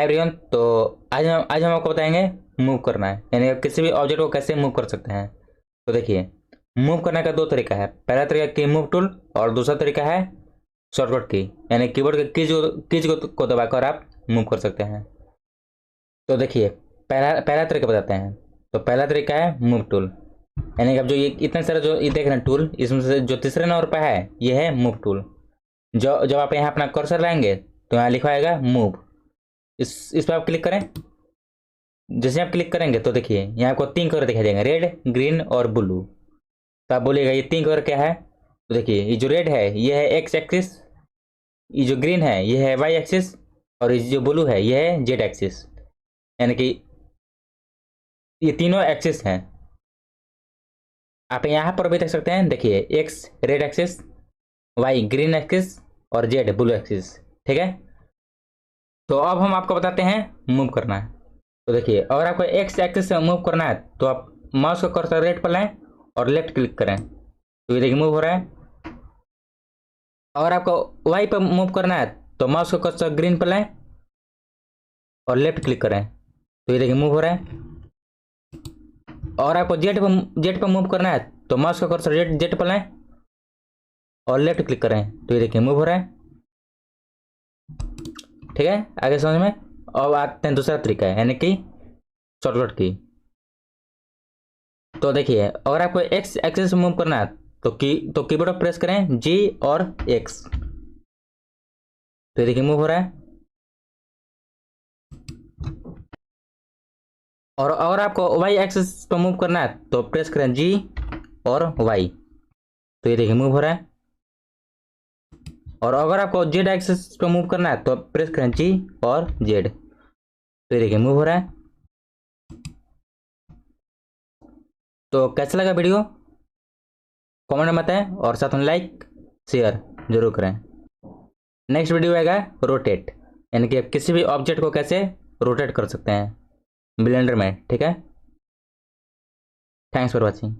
Hi everyone. तो आज हम आपको बताएंगे मूव करना है, यानी आप किसी भी ऑब्जेक्ट को कैसे मूव कर सकते हैं। तो देखिए, मूव करने का दो तरीका है। पहला तरीका की मूव टूल और दूसरा तरीका है शॉर्टकट की, यानी कीबोर्ड के कीज को दबाकर आप मूव कर सकते हैं। तो देखिए, पहला पहला तरीका बताते हैं। तो पहला तरीका है मूव टूल, यानी कि आप जो ये इतने सारे जो ये देख रहे हैं टूल, इसमें से जो तीसरे नंबर पर है ये है मूव टूल। जो जब आप यहाँ अपना कर्सर लाएंगे तो यहाँ लिखा आएगा मूव। इस पर आप क्लिक करें। जैसे आप क्लिक करेंगे तो देखिए यहाँ आपको तीन कलर दिखाई देंगे, रेड, ग्रीन और ब्लू। तो आप बोलिएगा ये तीन कलर क्या है। तो देखिए, ये जो रेड है ये है एक्स एक्सिस, ये जो ग्रीन है ये है वाई एक्सिस, और ये जो ब्लू है ये है जेड एक्सिस। यानी कि ये तीनों एक्सिस हैं। आप यहाँ पर भी देख सकते हैं, देखिए X red axis, Y green axis और जेड ब्लू एक्सिस। ठीक है, तो अब हम आपको बताते हैं मूव करना है। तो देखिए, अगर आपको एक्स एक्सिस से मूव करना है तो आप माउस को कर्सर रेड पर लाएं और लेफ्ट क्लिक करें, तो ये देखिए मूव हो रहा है। अगर आपको वाई पर मूव करना है तो माउस को कर्सर ग्रीन पर लाएं और लेफ्ट क्लिक करें, तो ये देखिए मूव हो रहा है। और आपको जेड पर मूव करना है तो माउस को कर्सर जेड पर लाएं और लेफ्ट क्लिक करें, तो ये देखिए मूव हो रहा है। ठीक है, आगे समझ में। अब आते हैं दूसरा तरीका है, यानी कि शॉर्टकट की। तो देखिए, अगर आपको एक्स एक्सिस मूव करना है तो कीबोर्ड पर प्रेस करें जी और एक्स, तो देखिए मूव हो रहा है। और अगर आपको वाई एक्सिस पर मूव करना है तो प्रेस करें जी और वाई, तो ये देखिए मूव हो रहा है। और अगर आपको जेड एक्सिस पर मूव करना है तो प्रेस करें जी और जेड, तो ये देखिए मूव हो रहा है। तो कैसा लगा वीडियो, कमेंट में बताएं और साथ में लाइक शेयर जरूर करें। नेक्स्ट वीडियो आएगा रोटेट, यानी कि आप किसी भी ऑब्जेक्ट को कैसे रोटेट कर सकते हैं ब्लेंडर में। ठीक है, थैंक्स फॉर वॉचिंग।